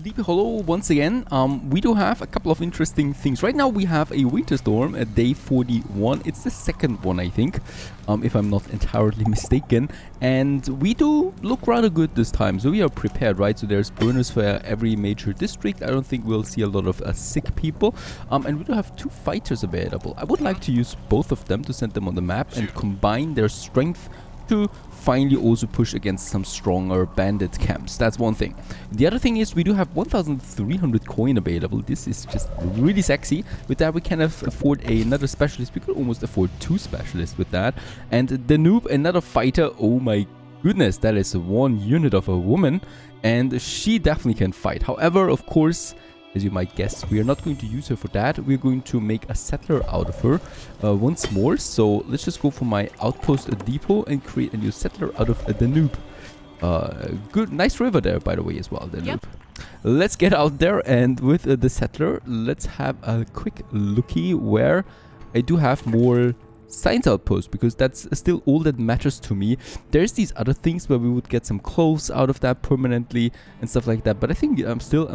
Sleepy Hollow once again. We do have a couple of interesting things. Right now we have a winter storm at day 41. It's the second one, I think, if I'm not entirely mistaken. And we do look rather good this time, so we are prepared, right? So there's burners for every major district. I don't think we'll see a lot of sick people. And we do have 2 fighters available. I would like to use both of them to send them on the map and combine their strength to finally also push against some stronger bandit camps. That's one thing. The other thing is we do have 1,300 coin available. This is just really sexy. With that we can afford another specialist. We could almost afford 2 specialists with that. And the noob, another fighter. Oh my goodness, that is 1 unit of a woman. And she definitely can fight. However, of course, as you might guess, we are not going to use her for that. We're going to make a settler out of her once more. So let's just go for my outpost depot and create a new settler out of Danube. Good, nice river there, by the way, as well, Danube. Yep. Let's get out there, and with the settler, let's have a quick looky where I do have more science outposts, because that's still all that matters to me. There's these other things where we would get some clothes out of that permanently and stuff like that, but I think I'm still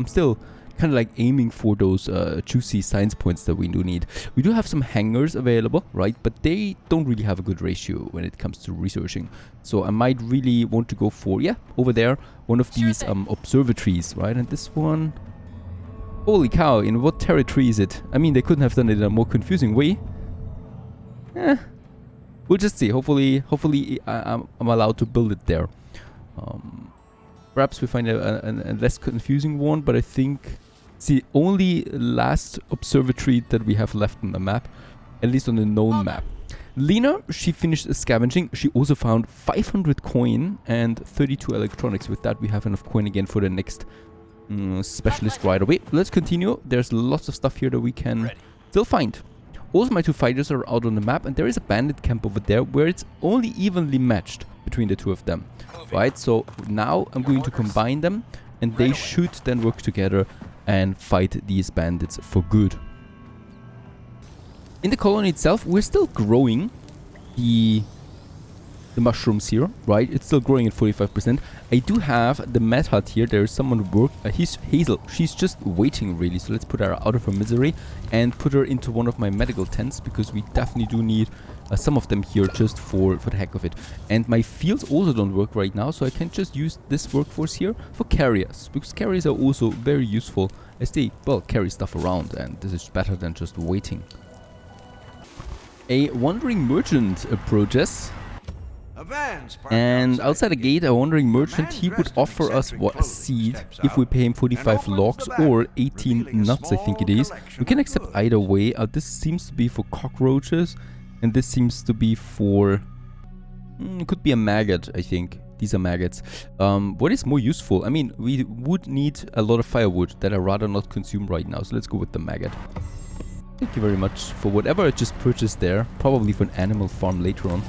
kind of like aiming for those juicy science points that we do need. We do have some hangars available, right? But they don't really have a good ratio when it comes to researching. So I might really want to go for, yeah, over there, one of these observatories, right? And this one, holy cow, in what territory is it? I mean, they couldn't have done it in a more confusing way. We'll just see. Hopefully I'm allowed to build it there. Perhaps we find a less confusing one, but I think it's the only last observatory that we have left on the map, at least on the known map. Lena, she finished scavenging. She also found 500 coin and 32 electronics. With that, we have enough coin again for the next specialist right away. Let's continue. There's lots of stuff here that we can still find. Also, my 2 fighters are out on the map, and there is a bandit camp over there where it's only evenly matched between the 2 of them. Right, so now I'm going to combine them, and they should then work together and fight these bandits for good. In the colony itself, we're still growing the mushrooms here, right? It's still growing at 45%. I do have the Mad Hut here. There is someone who work. He's Hazel. She's just waiting, really. So let's put her out of her misery and put her into one of my medical tents, because we definitely do need some of them here just for the heck of it. And my fields also don't work right now, so I can just use this workforce here for carriers, because carriers are also very useful as they, well, carry stuff around, and this is better than just waiting. A wandering merchant approaches. And outside the gate, a wandering merchant, he would offer us a seed if we pay him 45 logs or 18 nuts, I think it is. We can accept either way. This seems to be for cockroaches, and this seems to be for... it could be a maggot, I think. These are maggots. What is more useful? I mean, we would need a lot of firewood that I'd rather not consume right now, so let's go with the maggot. Thank you very much for whatever I just purchased there. Probably for an animal farm later on.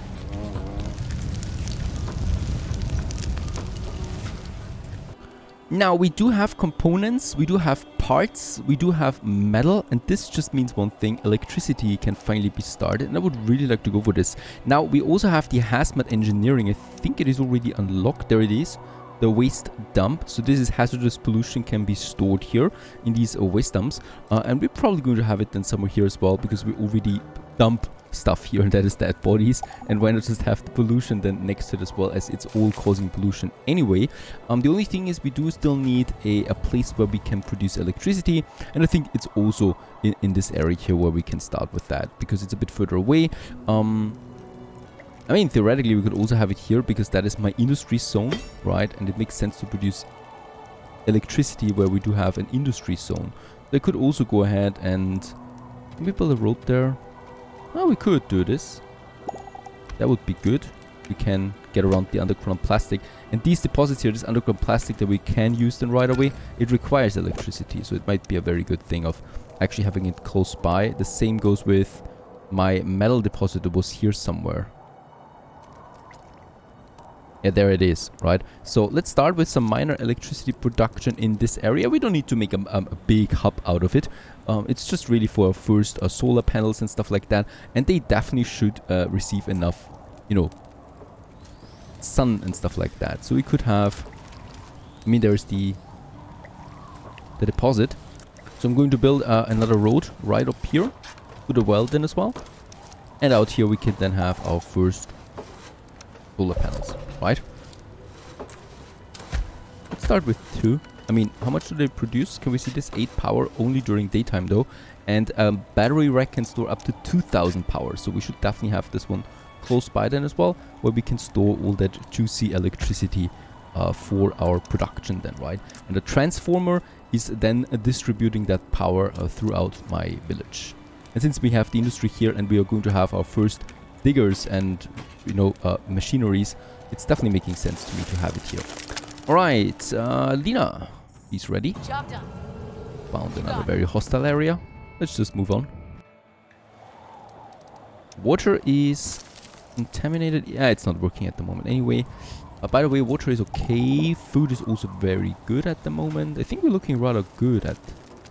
Now, we do have components, we do have parts, we do have metal, and this just means one thing: electricity can finally be started, and I would really like to go for this. Now, we also have the hazmat engineering. I think it is already unlocked. There it is, the waste dump. So this is hazardous pollution can be stored here in these waste dumps, and we're probably going to have it then somewhere here as well, because we already dump stuff here, and that is dead bodies, and why not just have the pollution then next to it as well, as it's all causing pollution anyway. The only thing is we do still need a place where we can produce electricity, and I think it's also in this area here where we can start with that, because it's a bit further away. I mean, theoretically we could also have it here, because that is my industry zone, right? And it makes sense to produce electricity where we do have an industry zone. They could also go ahead and maybe build a road there. Well, we could do this. That would be good. We can get around the underground plastic. And these deposits here, this underground plastic that we can use then right away, it requires electricity. So it might be a very good thing of actually having it close by. The same goes with my metal deposit that was here somewhere. Yeah, there it is, right? So let's start with some minor electricity production in this area. We don't need to make a big hub out of it. It's just really for our first solar panels and stuff like that. And they definitely should receive enough, you know, sun and stuff like that. So we could have... I mean, there's the the deposit. So I'm going to build another road right up here to the well then as well. And out here we can then have our first solar panels, right? Let's start with 2. I mean, how much do they produce? Can we see this? 8 power only during daytime though. And battery rack can store up to 2000 power. So we should definitely have this one close by then as well, where we can store all that juicy electricity for our production then, right? And the transformer is then distributing that power throughout my village. And since we have the industry here and we are going to have our first diggers and, you know, machineries, it's definitely making sense to me to have it here. Alright, Lina, he's ready. Job done. Found another very hostile area. Let's just move on. Water is contaminated. Yeah, it's not working at the moment anyway. By the way, water is okay. Food is also very good at the moment. I think we're looking rather good at...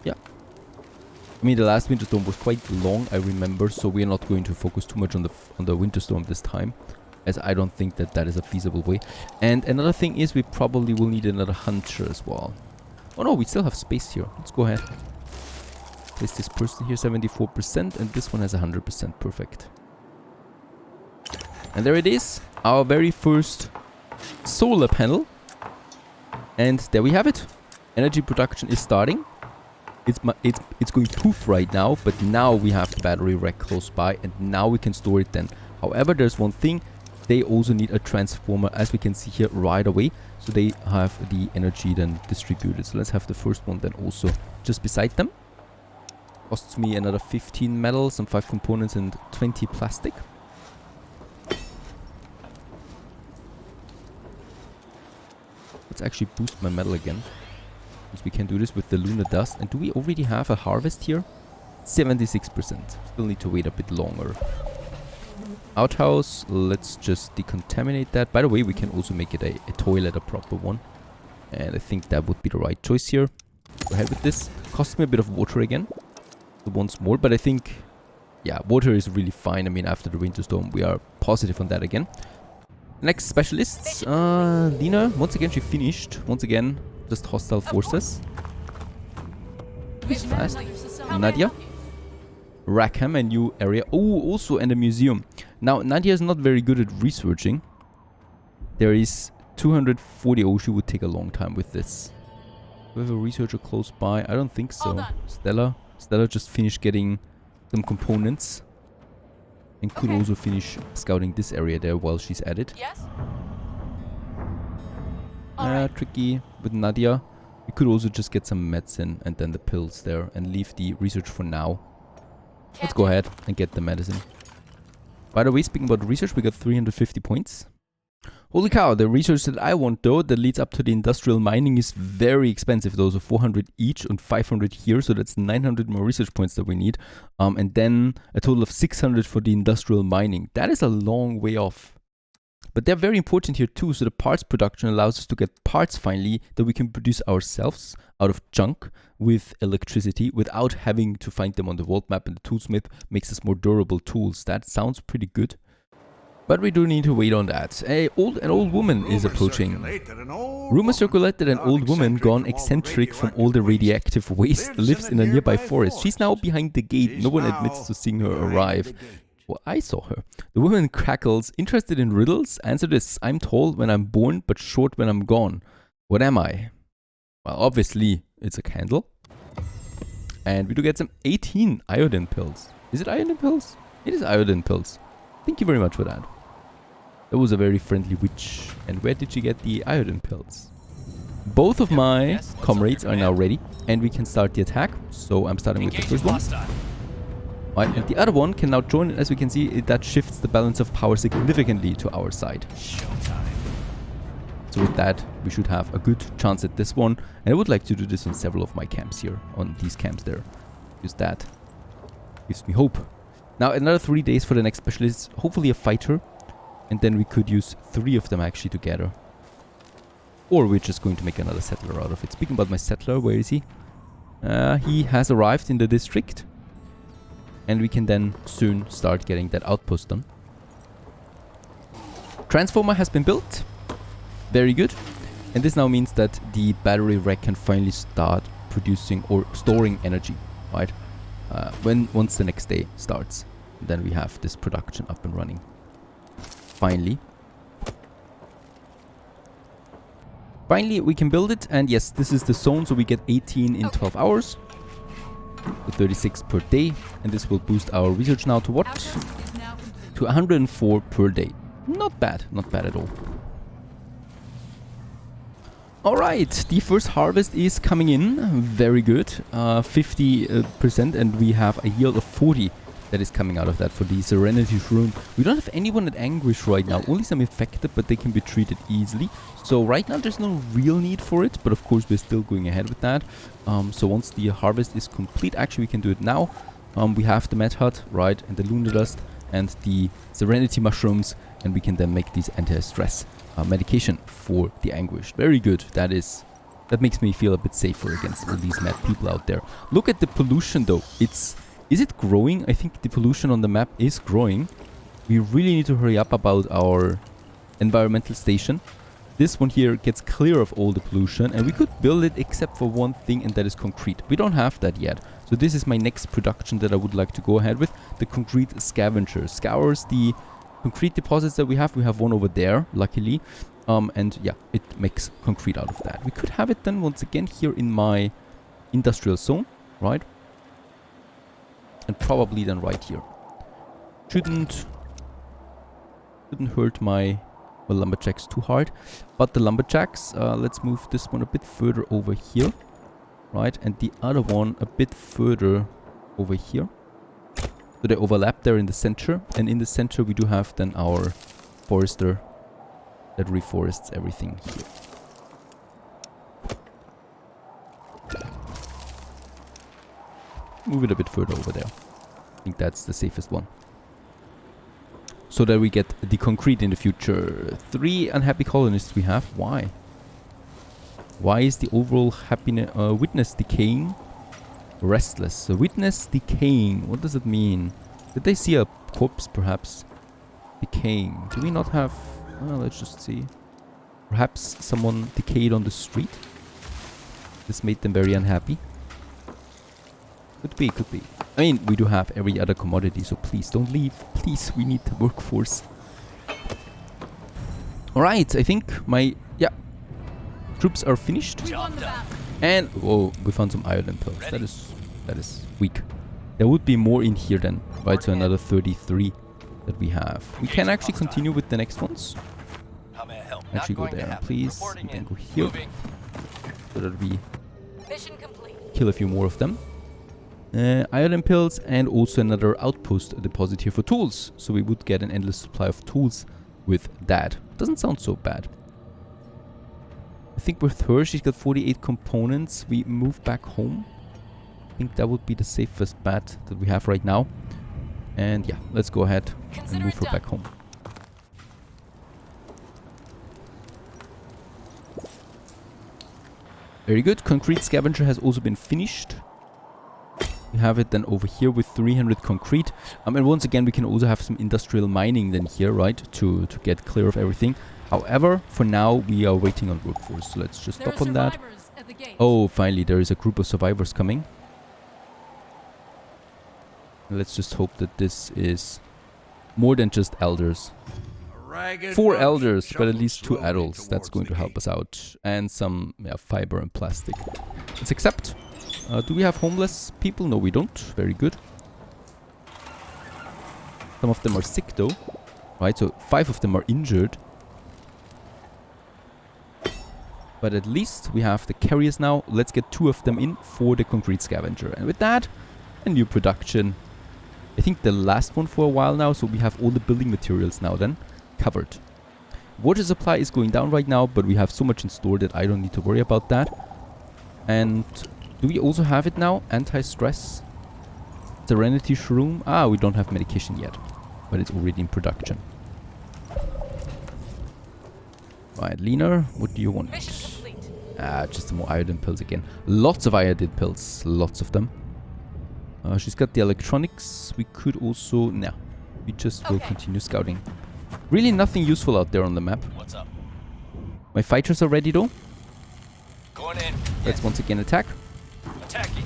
Yeah. I mean, the last winter storm was quite long, I remember, so we're not going to focus too much on the winter storm this time, as I don't think that that is a feasible way. And another thing is we probably will need another hunter as well. Oh no, we still have space here. Let's go ahead. Place this person here 74% and this one has 100%. Perfect. And there it is. Our very first solar panel. And there we have it. Energy production is starting. It's going poof right now, but now we have the battery rack close by and now we can store it then. However, there's one thing. They also need a transformer, as we can see here right away. So they have the energy then distributed. So let's have the first one then also just beside them. Costs me another 15 metal, some 5 components and 20 plastic. Let's actually boost my metal again. Because we can do this with the lunar dust. And do we already have a harvest here? 76%. Still need to wait a bit longer. Outhouse, let's just decontaminate that. By the way, we can also make it a toilet, a proper one. And I think that would be the right choice here. Go ahead with this. Costs me a bit of water again. Once more, but I think, yeah, water is really fine. I mean, after the winter storm, we are positive on that again. Next specialists, Lina, once again, she finished. Once again, just hostile forces. Who's fast? Nadia. Rackham, a new area. Oh, also, and a museum. Now, Nadia is not very good at researching. There is 240. Oh, she would take a long time with this. Do we have a researcher close by? I don't think so. Stella just finished getting some components. And could also finish scouting this area there while she's at it. Yes. Tricky with Nadia. We could also just get some medicine and then the pills there and leave the research for now. Let's go ahead and get the medicine. By the way, speaking about research, we got 350 points. Holy cow, the research that I want though, that leads up to the industrial mining is very expensive though. So 400 each and 500 here. So that's 900 more research points that we need. And then a total of 600 for the industrial mining. That is a long way off. But they're very important here too. So the parts production allows us to get parts finally that we can produce ourselves out of junk with electricity without having to find them on the world map. And the toolsmith makes us more durable tools. That sounds pretty good. But we do need to wait on that. An old woman is approaching. Rumors circulate that an old woman gone eccentric from all the radioactive waste lives in a nearby forest. She's now behind the gate. No one admits to seeing her arrive. Well, I saw her. The woman crackles. Interested in riddles? Answer this. I'm tall when I'm born, but short when I'm gone. What am I? Well, obviously, it's a candle. And we do get some 18 iodine pills. Is it iodine pills? It is iodine pills. Thank you very much for that. That was a very friendly witch. And where did she get the iodine pills? Both of my comrades are now ready. And we can start the attack. So I'm starting with the first one. Right, and the other one can now join. As we can see, that shifts the balance of power significantly to our side. So with that, we should have a good chance at this one. And I would like to do this on several of my camps here. On these camps there. Use that. Gives me hope. Now another 3 days for the next specialist. Hopefully a fighter. And then we could use 3 of them actually together. Or we're just going to make another settler out of it. Speaking about my settler, where is he? He has arrived in the district. And we can then soon start getting that outpost done. Transformer has been built. Very good. And this now means that the battery rack can finally start producing or storing energy, right? Once the next day starts, then we have this production up and running. Finally, we can build it, and yes, this is the zone, so we get 18 in 12 hours, so 36 per day, and this will boost our research now to what? To 104 per day. Not bad at all. Alright, the first harvest is coming in, very good, 50%, and we have a yield of 40 that is coming out of that for the Serenity Shroom. We don't have anyone at Anguish right now, only some affected, but they can be treated easily. So right now there's no real need for it, but of course we're still going ahead with that. So once the harvest is complete, actually we can do it now. We have the Mad Hut, right, and the Lunar Dust and the Serenity Mushrooms, and we can then make these anti-stress medication for the Anguish. Very good. That makes me feel a bit safer against all these mad people out there. Look at the pollution though. Is it growing? I think the pollution on the map is growing. We really need to hurry up about our environmental station. This one here gets clear of all the pollution, and we could build it except for one thing, and that is concrete. We don't have that yet. So this is my next production that I would like to go ahead with. The concrete scavenger scours the concrete deposits that we have. We have one over there, luckily. And yeah, it makes concrete out of that. We could have it then once again here in my industrial zone, right? And probably then right here. Shouldn't hurt my lumberjacks too hard. But the lumberjacks, let's move this one a bit further over here. Right, and the other one a bit further over here. So they overlap there in the center. And in the center we do have then our forester that reforests everything here. Move it a bit further over there. I think that's the safest one. So that we get the concrete in the future. 3 unhappy colonists we have. Why? Why is the overall happiness witness decaying? Restless. So witness decaying. What does it mean? Did they see a corpse perhaps decaying? Do we not have... Well, let's just see. Perhaps someone decayed on the street? This made them very unhappy. Could be, could be. I mean, we do have every other commodity, so please don't leave. Please, we need the workforce. Alright, I think my... Yeah. Troops are finished. And... Whoa, we found some iodine pills. That is weak. There would be more in here then. Right, so another 33 that we have. We can actually continue with the next ones. Actually go there, please. We can go here. So that we kill a few more of them. Iodine pills and also another outpost deposit here for tools. So we would get an endless supply of tools with that. Doesn't sound so bad. I think with her, she's got 48 components. We move back home. I think that would be the safest bet that we have right now. And yeah, let's go ahead and move her back home. Very good. Concrete scavenger has also been finished. We have it then over here with 300 concrete. And once again, we can also have some industrial mining then here, right? To get clear of everything. However, for now, we are waiting on workforce. So let's just stop on that. Oh, finally, there is a group of survivors coming. Let's just hope that this is more than just elders. 4 elders, but at least 2 adults. That's going to help us out. And some fiber and plastic. Let's accept. Do we have homeless people? No, we don't. Very good. Some of them are sick though. Right, so 5 of them are injured. But at least we have the carriers now. Let's get 2 of them in for the concrete scavenger. And with that, a new production. I think the last one for a while now. So we have all the building materials now then covered. Water supply is going down right now, but we have so much in store that I don't need to worry about that. And do we also have it now? Anti-stress. Serenity Shroom. Ah, we don't have medication yet, but it's already in production. Right, Lena, what do you want? Ah, just some more iodine pills again. Lots of iodine pills. Lots of them. She's got the electronics. We could also... No. We just will continue scouting. Really nothing useful out there on the map. What's up? My fighters are ready though. Going in. Let's once again attack. attacking.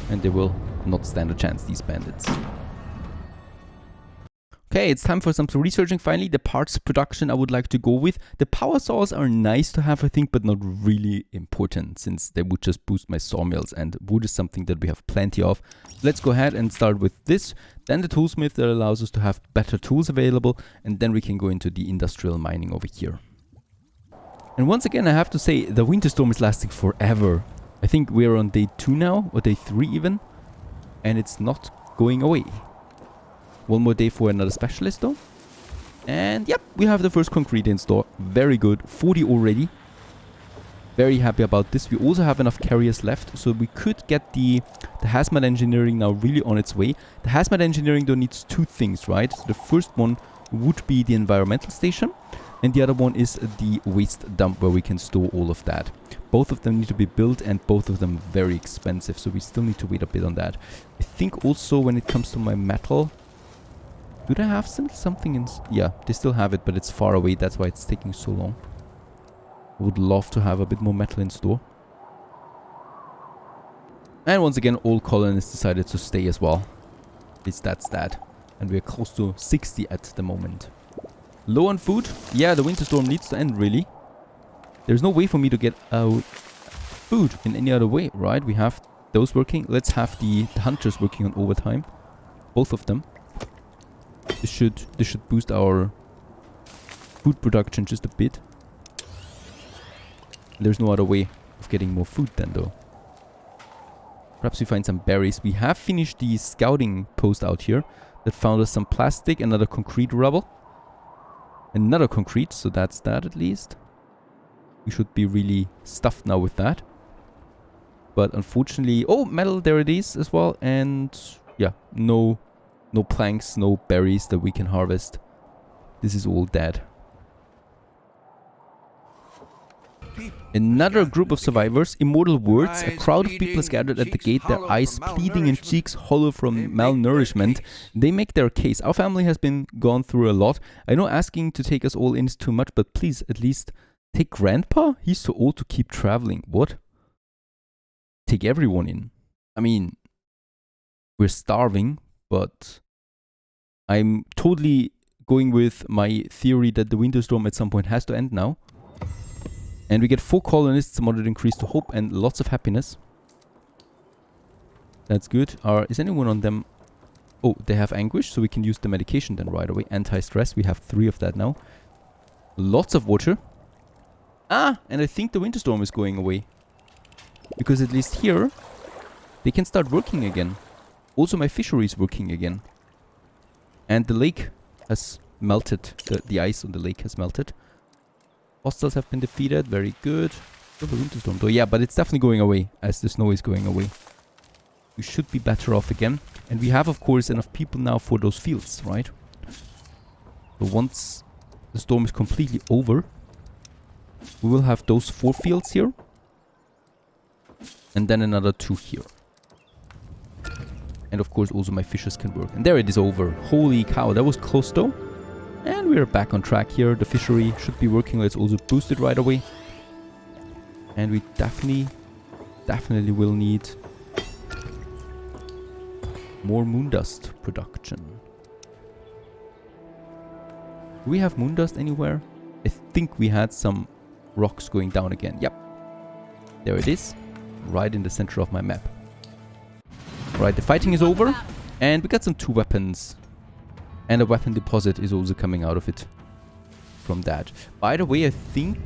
And they will not stand a chance, these bandits. Okay, it's time for some researching finally. The parts production I would like to go with. The power saws are nice to have, I think, but not really important, since they would just boost my sawmills, and wood is something that we have plenty of. Let's go ahead and start with this. Then the toolsmith that allows us to have better tools available, and then we can go into the industrial mining over here. And once again, I have to say, the winter storm is lasting forever. I think we're on day 2 now, or day 3 even, and it's not going away. One more day for another specialist though. And yep, we have the first concrete in store. Very good. 40 already. Very happy about this. We also have enough carriers left, so we could get the hazmat engineering now really on its way. The hazmat engineering though needs 2 things, right? So the first one would be the environmental station, and the other one is the waste dump where we can store all of that. Both of them need to be built, and both of them very expensive, so we still need to wait a bit on that. I think also when it comes to my metal, do they have something in... Yeah, they still have it, but it's far away. That's why it's taking so long. I would love to have a bit more metal in store. And once again, all colonists decided to stay as well. At least that's that. And we're close to 60 at the moment. Low on food. Yeah, the winter storm needs to end, really. There's no way for me to get food in any other way, right? We have those working. Let's have the hunters working on overtime. Both of them. This should boost our food production just a bit. There's no other way of getting more food then though. Perhaps we find some berries. We have finished the scouting post out here. That found us some plastic, another concrete rubble. Another concrete, so that's that at least. We should be really stuffed now with that. But unfortunately... Oh, metal, there it is as well. And yeah, no planks, no berries that we can harvest. This is all dead. Another group of survivors, immortal words. A crowd of people is gathered at the gate, their eyes bleeding and cheeks hollow from malnourishment. They make their case. Our family has been gone through a lot. I know asking to take us all in is too much, but please, at least take Grandpa? He's too old to keep traveling. What? Take everyone in. I mean, we're starving, but I'm totally going with my theory that the winter storm at some point has to end now. And we get 4 colonists, moderate increase to hope, and lots of happiness. That's good. Is anyone on them? Oh, they have anguish, so we can use the medication then right away. Anti-stress, we have 3 of that now. Lots of water. Ah, and I think the winter storm is going away. Because at least here, they can start working again. Also, my fishery is working again. And the lake has melted. The ice on the lake has melted. Hostiles have been defeated. Very good. Oh, the winter storm though. Yeah, but it's definitely going away as the snow is going away. We should be better off again. And we have, of course, enough people now for those fields, right? So once the storm is completely over, we will have those 4 fields here. And then another 2 here. And of course also my fishers can work. And there it is over. Holy cow, that was close though. And we're back on track here. The fishery should be working. Let's also boost it right away. And we definitely will need more moondust production. Do we have moondust anywhere? I think we had some rocks going down again. Yep. There it is. Right in the center of my map. Right, the fighting is over. And we got some 2 weapons. And a weapon deposit is also coming out of it. From that. By the way, I think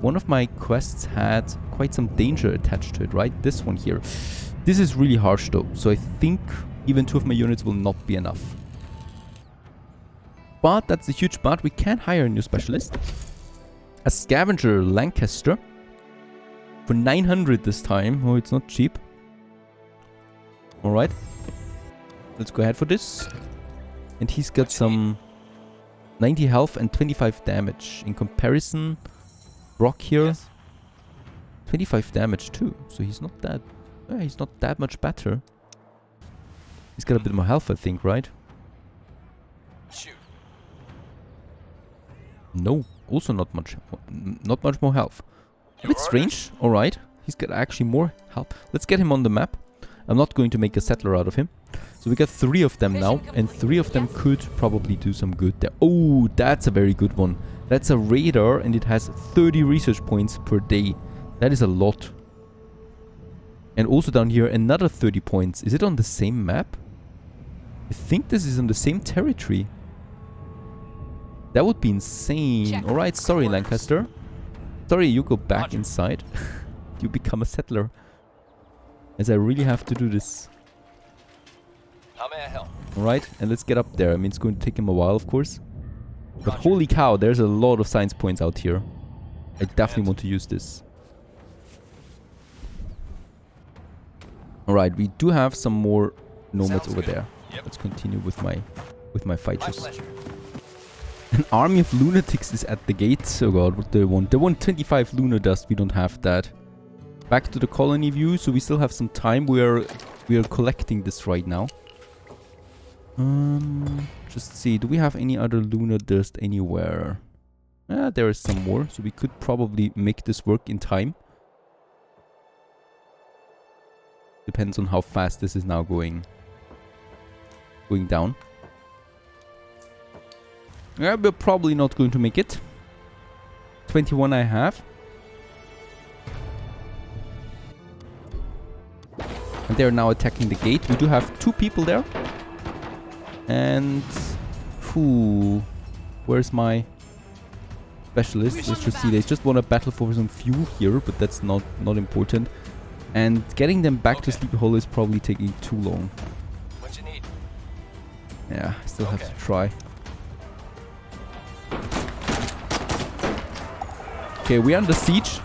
one of my quests had quite some danger attached to it, right? This one here. This is really harsh though. So I think even 2 of my units will not be enough. But that's a huge but. We can hire a new specialist. A scavenger Lancaster. For 900 this time. Oh, it's not cheap. Alright. Let's go ahead for this. And he's got some 90 health and 25 damage. In comparison, Brock here, yes. 25 damage too. So he's not that much better. He's got a bit more health, I think, right? Shoot. No, also not much more health. A bit strange, alright. He's got actually more help. Let's get him on the map. I'm not going to make a settler out of him. So we got 3 of them now, and 3 of them could probably do some good there. Oh, that's a very good one. That's a radar, and it has 30 research points per day. That is a lot. And also down here, another 30 points. Is it on the same map? I think this is on the same territory. That would be insane. Alright, sorry, Lancaster. Sorry, you go back inside. You become a settler. As I really have to do this. How may I help? Alright, and let's get up there. I mean, it's going to take him a while, of course. But holy cow, there's a lot of science points out here. I definitely want to use this. Alright, we do have some more nomads over there. Let's continue with my fighters. An army of lunatics is at the gate. Oh god, what do they want? They want 25 lunar dust. We don't have that. Back to the colony view, so we still have some time. We are collecting this right now. Just see, do we have any other lunar dust anywhere? There is some more, so we could probably make this work in time. Depends on how fast this is now going down. Yeah, we're probably not going to make it. 21 I have. And they're now attacking the gate. We do have 2 people there. And... where's my specialist? Let's just see. They just want to battle for some fuel here, but that's not important. And getting them back to Sleepy Hollow is probably taking too long. What you need? Yeah, I still have to try. Okay, we're under siege.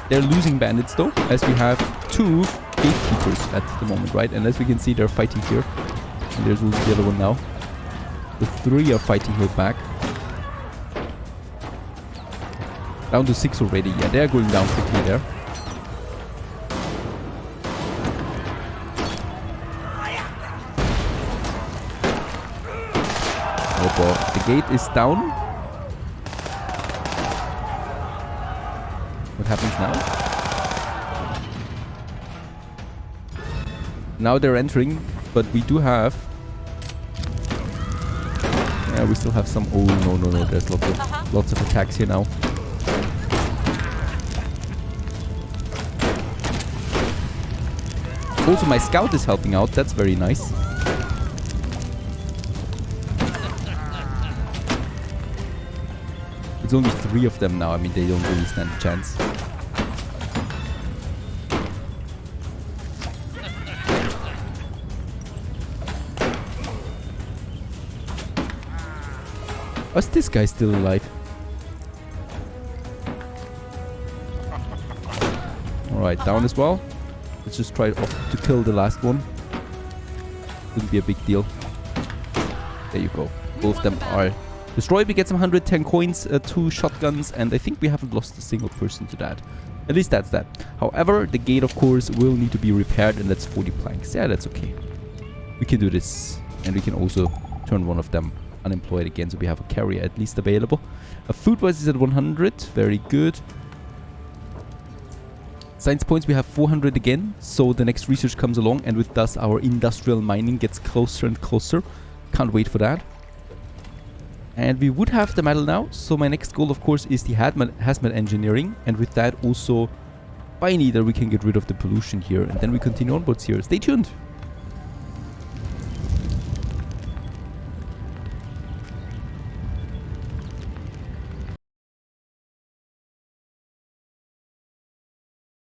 They're losing bandits though, as we have 2 gatekeepers at the moment, right? And as we can see, they're fighting here. And there's also the other one now. The 3 are fighting here back. Down to 6 already. Yeah, they're going down quickly there. Oh boy, the gate is down. What happens now? Now they're entering, but we do have... Yeah, we still have some... Oh, no. There's lots of attacks here now. Also, my scout is helping out. That's very nice. It's only 3 of them now. I mean, they don't really stand a chance. Oh, is this guy still alive? Alright, down as well. Let's just try to kill the last one. Wouldn't be a big deal. There you go. Both of them are destroyed. We get some 110 coins, 2 shotguns, and I think we haven't lost a single person to that. At least that's that. However, the gate, of course, will need to be repaired, and that's 40 planks. Yeah, that's okay. We can do this. And we can also turn one of them unemployed again, so we have a carrier at least available. Food-wise is at 100. Very good. Science points, we have 400 again, so the next research comes along, and with thus our industrial mining gets closer and closer. Can't wait for that. And we would have the medal now, so my next goal, of course, is the hazmat engineering, and with that also, finally, that we can get rid of the pollution here, and then we continue onwards here. Stay tuned!